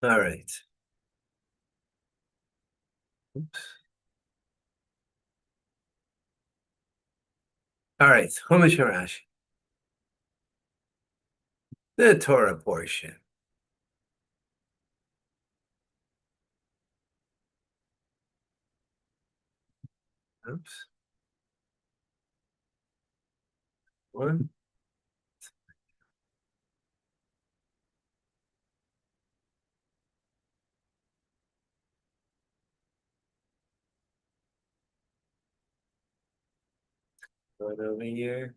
All right. Oops. All right. Chumash Harash, the Torah portion. Oops. One. One over here.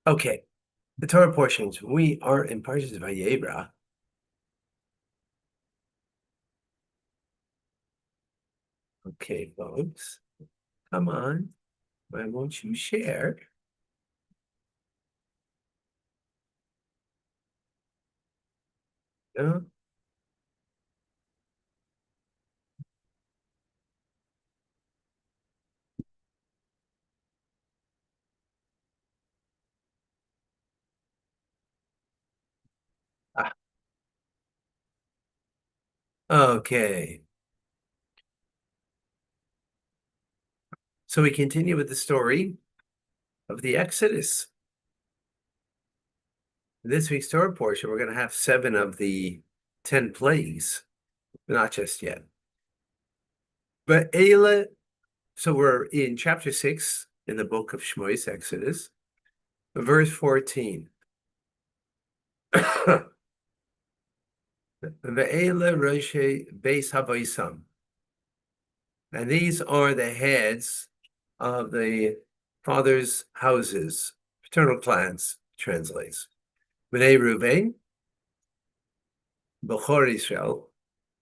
Okay. The Torah portions. We are in Parshas Vayera. Okay, folks. Come on. Why won't you share? No? Ah, okay. So we continue with the story of the Exodus. In this week's Torah portion, we're going to have 7 of the 10 plagues, not just yet. But Eila, so we're in chapter 6 in the book of Shmois, Exodus, verse 14. Ve'ele Roshe Beis Havoisam. And these are the heads of the father's houses, paternal clans, translates. B'nai Ruvain, Bechor Israel,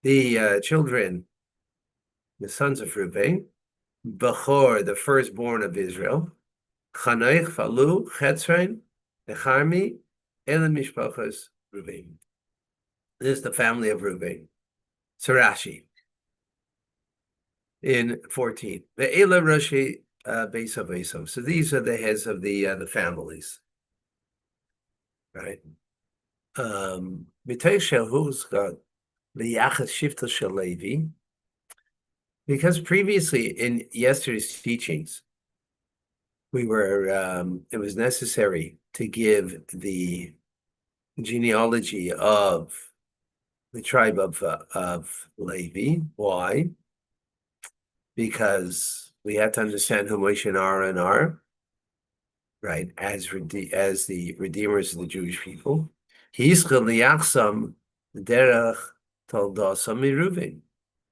the children, the sons of Ruvain, Bechor, the firstborn of Israel, Chanoich, Falu, Chetzrain, Necharmi, Ele Mishpachas, Ruvain. This is the family of Ruvain. Sarashi in 14. The Ela Rashi Beis Havesom. So these are the heads of the families, right? Who's got the Yachas Shifta Shel Levi, because previously in yesterday's teachings, we were it was necessary to give the genealogy of the tribe of Levi. Why? Because we have to understand who Moshe and Aaron are, right? As the redeemers of the Jewish people. Hischel liyachsam derech toldasam miruvin.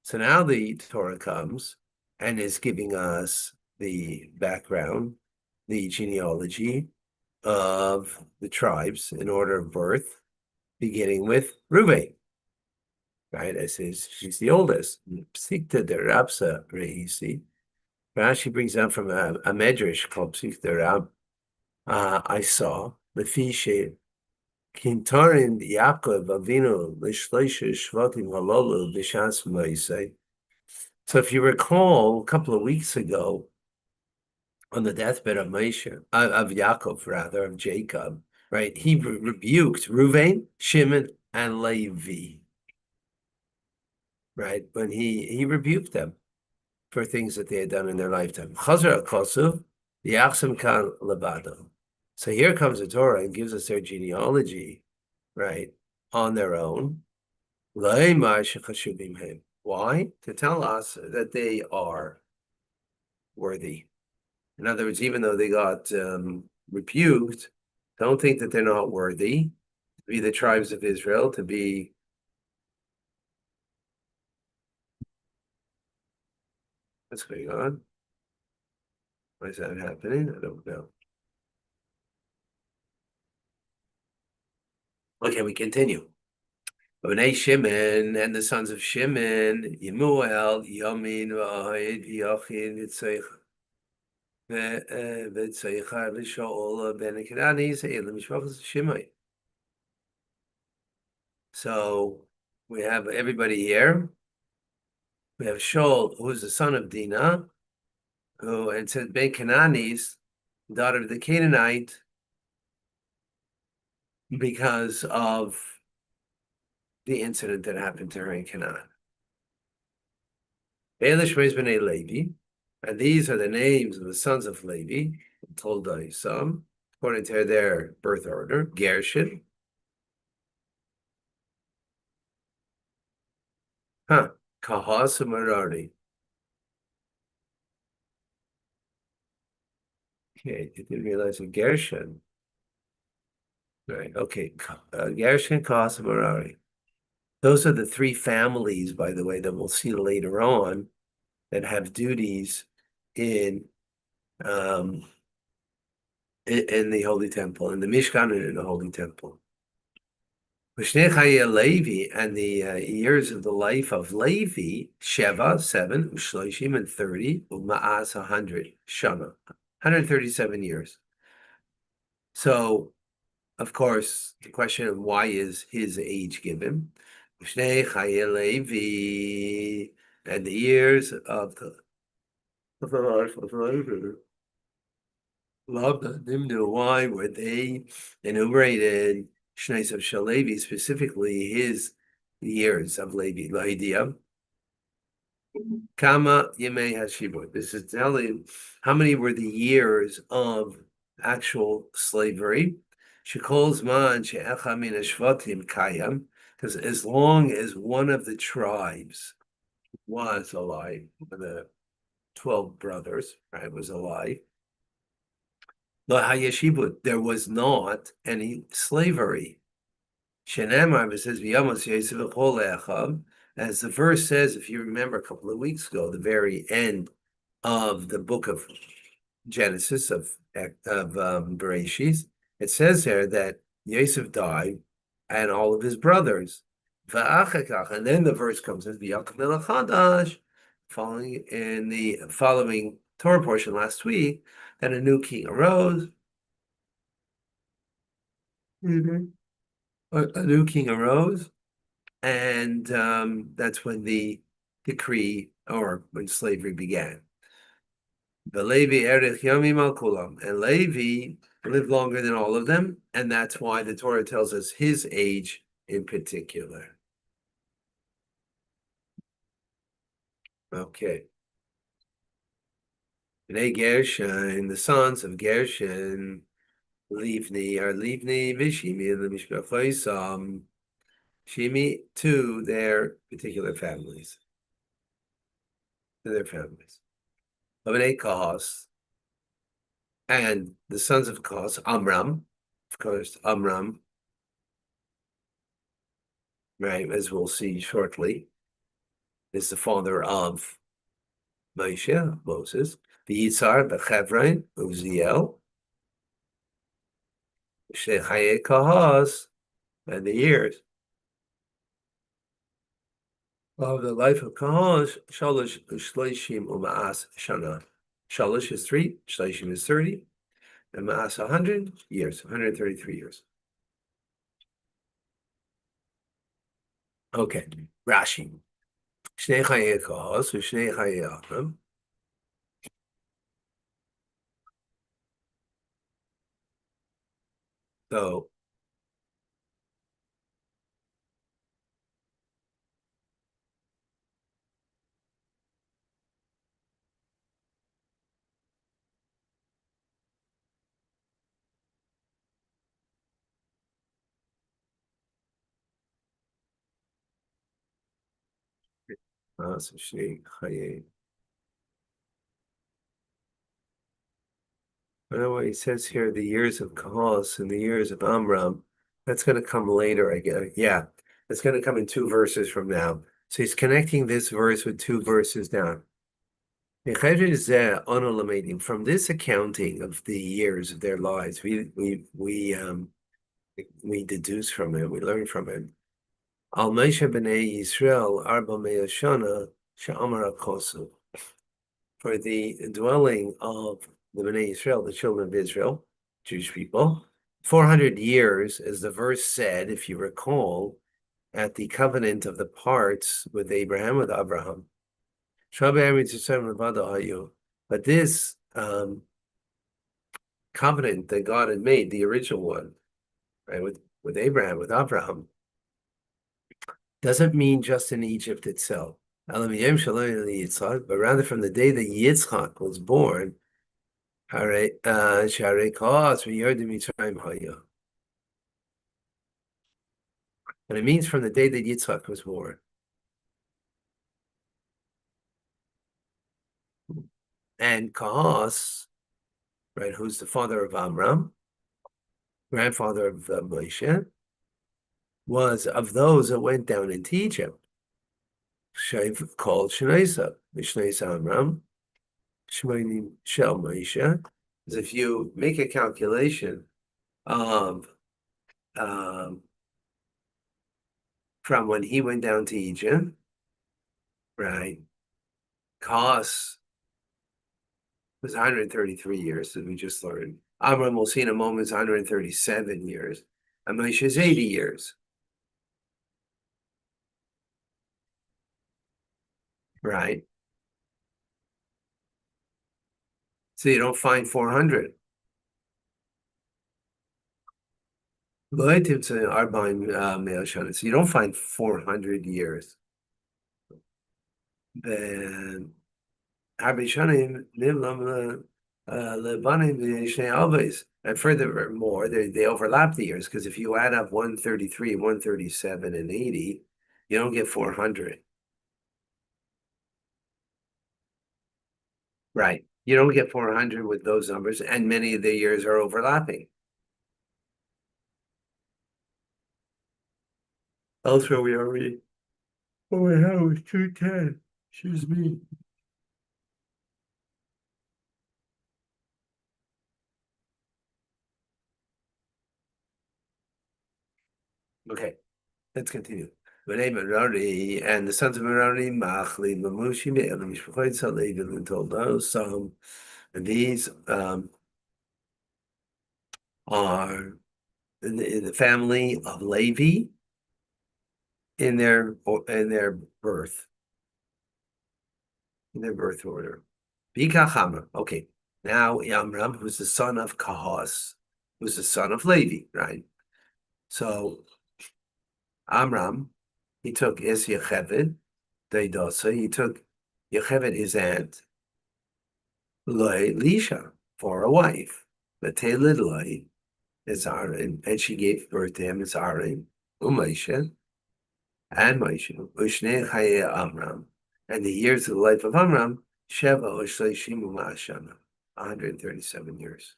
So now the Torah comes and is giving us the background, the genealogy of the tribes in order of birth, beginning with Reuven, right? As she's the oldest. Psikta derabsa reisi. Rashi brings down from a medrash called Psikta derab. I saw the fishe kintarin Yaakov Avinu l'shleisha shvatim halolu b'shas ma'aseh. So if you recall, a couple of weeks ago, on the deathbed of Moshe, of Yaakov rather, of Jacob, right? He rebuked Reuven, Shimon, and Levi, right? When he rebuked them for things that they had done in their lifetime. Chazar al-Kosuv, Yachsim kan levado. So here comes the Torah and gives us their genealogy, right, on their own. Why? To tell us that they are worthy. In other words, even though they got rebuked, don't think that they're not worthy to be the tribes of Israel, to be. What's going on? Why is that happening? I don't know. Okay, we continue. Bnei Shimon and the sons of Shimon, Yemuel, Yamin, Vahid, Yachin, Yitzchak, V'Tzeichar, V'Shaol, Ben Kenani, Elam Mishpachas Shimon. So We have everybody here. We have Shaul, who is the son of Dinah, who and said Ben Cananis, daughter of the Canaanite, because of the incident that happened to her in Canaan. Elish Bnei Levi, and these are the names of the sons of Levi, told some, according to their birth order: Gershon, Kahas and Merari. Okay, I didn't realize a Gershon. Right, okay. Gershon, Kahas, and Merari. Those are the three families, by the way, that we'll see later on that have duties in um, in the Holy Temple, in the Mishkan and in the Holy Temple. Levi and the years of the life of Levi, Sheva, 7, Ushloshim, and 30, Uma'as, 100, Shana, 137 years. So, of course, the question of why is his age given? Levi, and the years of the life of Levi. Why were they enumerated? Shnei of Shalevi, specifically his years of Levi. Lahidia. Kama Yemei Hashibur. This is telling how many were the years of actual slavery. Shekol's man she'echa min hashvatim kayam, because as long as one of the tribes was alive, the 12 brothers, right, was alive, there was not any slavery. Shenemar, it says, as the verse says, if you remember a couple of weeks ago, the very end of the book of Genesis, of Bereshit, it says there that Yosef died and all of his brothers. And then the verse comes as following in the following Torah portion last week, that a new king arose. Mm-hmm. A new king arose, and that's when the decree or when slavery began. The Levi erich yomim al kulam, and Levi lived longer than all of them, and that's why the Torah tells us his age in particular. Okay. Bnei Gershon, the sons of Gershon, Livni are Livni v'Shimi l'mishpachos Shimi to their particular families, to their families. Bnei Kahas, and the sons of Kahas, Amram, of course, Amram, right, as we'll see shortly, is the father of Moshe, Moses. The Yitzhar, the Chevron, Uziel, Shechaye Kahas, and the years of the life of Kahas, Shalosh Shleishim Uma'as Shana. Shalosh is 3, Shleishim is 30, and Ma'as 100 years, 133 years. Okay, Rashi. Shnei Chaye Kahas, Shnei Chaye Avram. So, Shnei Chaye. I know what he says here, the years of Kahos and the years of Amram. That's going to come later, I guess. Yeah, it's going to come in 2 verses from now. So he's connecting this verse with 2 verses down. From this accounting of the years of their lives, we deduce from it, we learn from it. Al Moshe b'nei Yisrael arba me'ah shana she'amar kosu. For the dwelling of the Bnei Israel, the children of Israel, Jewish people, 400 years, as the verse said, if you recall, at the covenant of the parts with Abraham, with Abraham. But this covenant that God had made, the original one, right, with Abraham, with Abraham, doesn't mean just in Egypt itself. But rather from the day that Yitzchak was born, and it means from the day that Yitzchak was born. And Kahas, right, who's the father of Amram, grandfather of Moshe, was of those that went down into Egypt. Shaiv called Shnaisa, Mishnaisa Amram, Shmainim Shel Moshe. Is if you make a calculation of from when he went down to Egypt, right? Kahas was 133 years, as we just learned. Amram, we'll see in a moment, is 137 years. And Moshe is 80 years. Right? So you don't find 400. So you don't find 400 years. Then and furthermore, they overlap the years, because if you add up 133, 137, and 80, you don't get 400. Right. You don't get 400 with those numbers, and many of the years are overlapping. Elsewhere we already, oh, we have was 210. Excuse me. Okay, let's continue. Merari and the sons of Merari, Machli, Mamushi, Be'elim, Mishpachot, Salevim, and Toldo. So, and these are in the family of Levi in their birth, in their birth order. Bikachama. Okay, now Yamram, who's the son of Kahas, who's the son of Levi, right? So Amram, he took Es Yocheved, Deidasa, he took Yocheved, his aunt, Lisha, for a wife. V'teled Loi is Aaron, and she gave birth to him as Aaron, Moshe, and Moshe, Ushnei Chaye Amram, and the years of the life of Amram, Sheva Ushleishim Umashana, 137 years.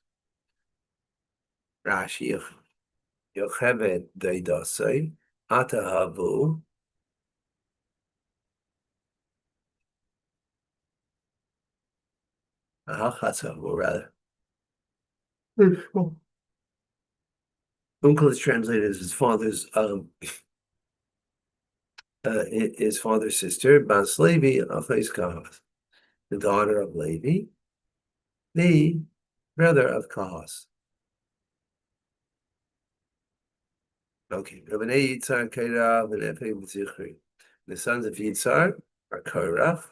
Rashi, Yocheved Deidasai, Atahavu, Ahachasavu, rather. Uncle is translated as his father's sister, Bas Levi, Achais Kahas, the daughter of Levi, the brother of Kahas. Okay, the sons of Yitzhar are Korach.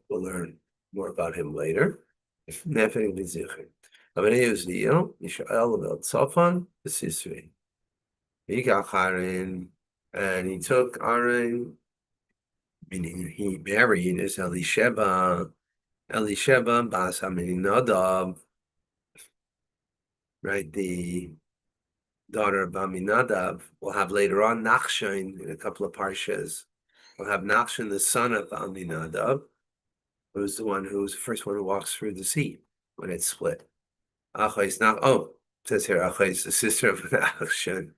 We'll learn more about him later. Nefeg v'zichri. Avenei Uzziel, Yisrael, Abel Tzafan, the Sisri. He got Aaron, and he took Aaron, meaning he married as Elisheba Bas Aminadab, right? The daughter of Aminadab. We'll have later on Nachshon in a couple of parshas. We'll have Nachshon, the son of Aminadab, who's the first one who walks through the sea when it's split. Achais not. Oh, it says here Achais, the sister of Nachshon.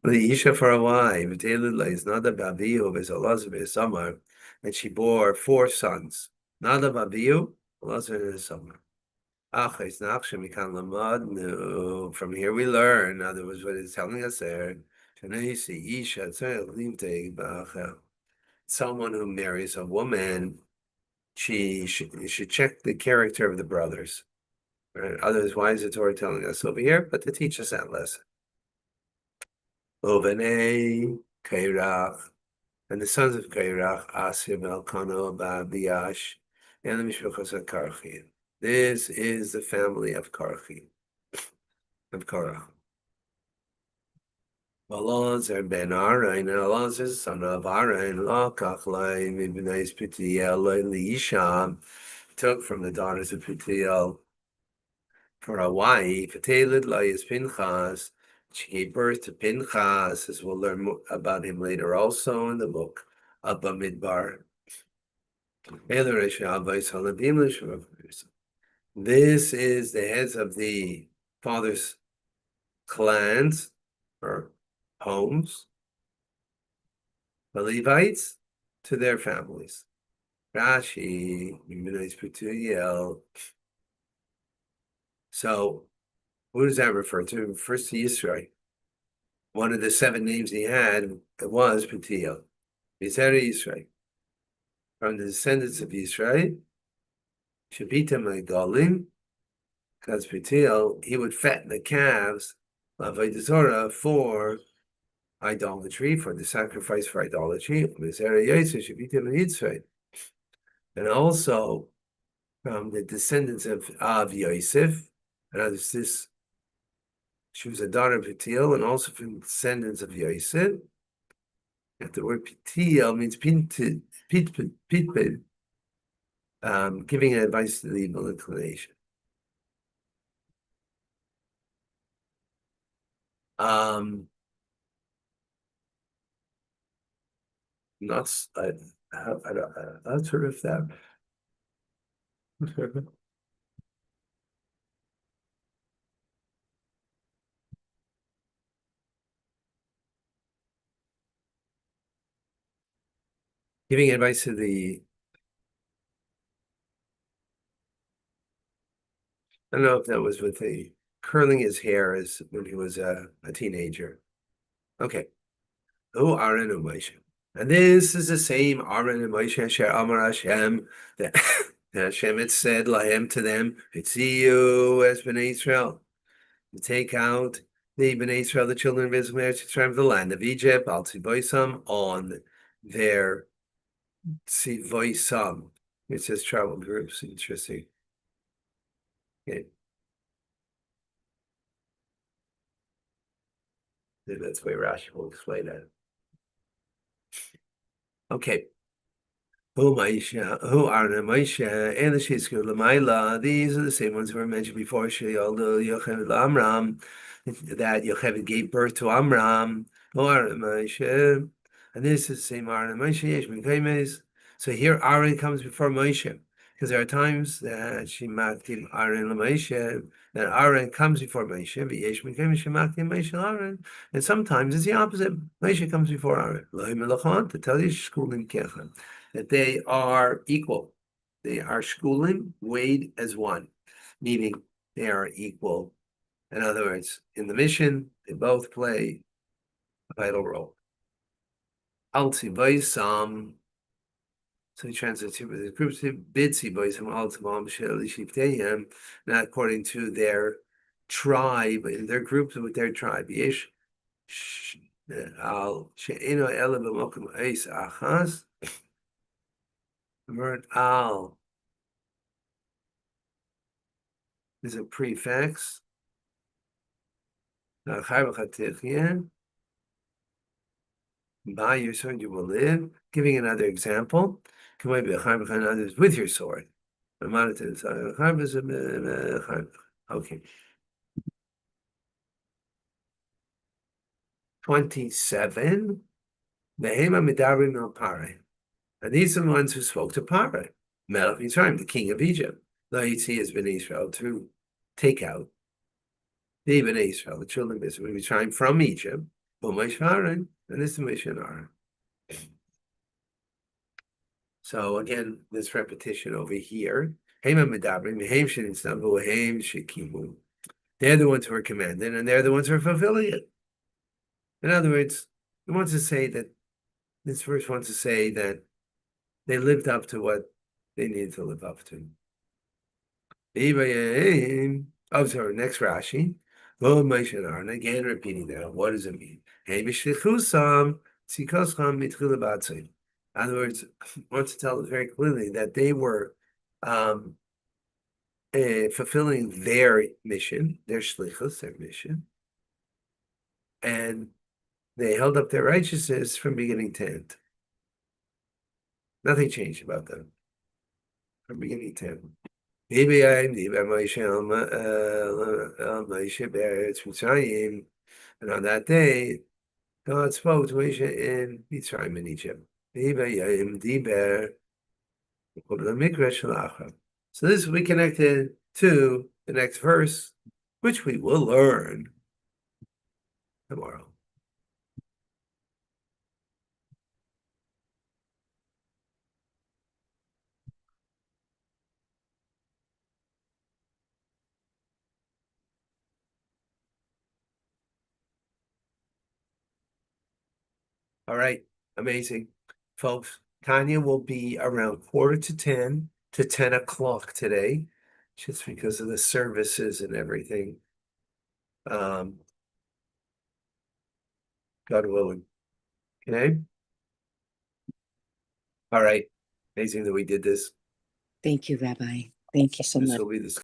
The Isha for a wife, is Nadav Avihu v'Elazar v'Samar, and she bore 4 sons. Nadav Avihu, Elazar v'Samar. Achais Nachshon mikan lamad. No, from here we learn. In other words, what it's telling us there. Someone who marries a woman, she should check the character of the brothers. Right? Otherwise, why is the Torah telling us over here? But to teach us that lesson. Ovene, Kairach, and the sons of Kairach, Asim, Elkanah, Biash, and the Mishpachos of Karchi. This is the family of Karchi, of Korach. Elazar ben Arain, and Elazar is the son of Arain, Lakach Lai, Mibnais Pitiel, Leisham, took from the daughters of Pitiel for a wife, Patelid Laias Pinchas. She gave birth to Pinchas, as we'll learn about him later also in the book of Bamidbar. This is the heads of the father's clans or homes, the Levites, to their families. Rashi, so who does that refer to? First to Yisrael. One of the 7 names he had was Petiel. Yisrael Yisrael. From the descendants of Yisrael, Shabita Megalim, because Petiel, he would fatten the calves of Torah for idolatry, for the sacrifice for idolatry. And also from the descendants of Yosef, and this, she was a daughter of Petiel, and also from descendants of Yosef. And the word Petiel means giving advice to the evil inclination. Not not sure if that. Giving advice to the. I don't know if that was with the curling his hair as when he was a teenager. Okay. Oh, Aaron and Moshe. And this is the same Aaron and Moshe Asher Amar Hashem that Hashem had said lahem to them, you as Bnei Israel, to take out the Bnei Israel, the children of Israel, from the land of Egypt, al tzivoisam, on their tzivoisam. It says travel groups. Interesting. Okay. That's the way Rashi will explain that. Okay. Who are the Moshe and the Shizkur Lamaila? These are the same ones who were mentioned before. Yocheved Amram, that Yocheved gave birth to Amram. Who are the Moshe? And this is the same Aaron and Moshe. Yesh Mikaimes. So here Aaron comes before Moshe, because there are times that Shemaktim Aaron and Moshe, that Aaron comes before Moshe, but Yesh Mikaimes Shemaktim Moshe Aaron. And sometimes it's the opposite. Moshe comes before Aaron. Lohi Melachon, to tell you Shkulim Kechem, that they are equal. They are shkulim, weighed as one, meaning they are equal. In other words, in the mission, they both play a vital role. Al tzivoisam, so he translates here with the groups, bid tzivoisam al tzivam shel not according to their tribe, in their groups with their tribe. Yesh al she'eno ela b'mokum eis achas. The word al is a prefix. By your sword you will live. Giving another example. With your sword. Okay. 27. And these are the ones who spoke to Pare, Melech Mitzrayim, the king of Egypt. Laitzi has been Israel to take out the Bnei Israel, the children of Israel, Mitzrayim from Egypt, and this is Mishnah. So again, this repetition over here. They're the ones who are commanded, and they're the ones who are fulfilling it. In other words, it wants to say that this verse wants to say that they lived up to what they needed to live up to. Oh, sorry, next Rashi. And again, repeating that. What does it mean? In other words, I want to tell us very clearly that they were fulfilling their mission, their shlichus, their mission, and they held up their righteousness from beginning to end. Nothing changed about them from beginning to end. And on that day, God spoke to Moshe in Mitzrayim in Egypt. So this will be connected to the next verse, which we will learn tomorrow. All right, amazing. Folks, Tanya will be around 9:45 to 10 o'clock today, just because of the services and everything. God willing. Okay? All right. Amazing that we did this. Thank you, Rabbi. Thank you so much. This will be the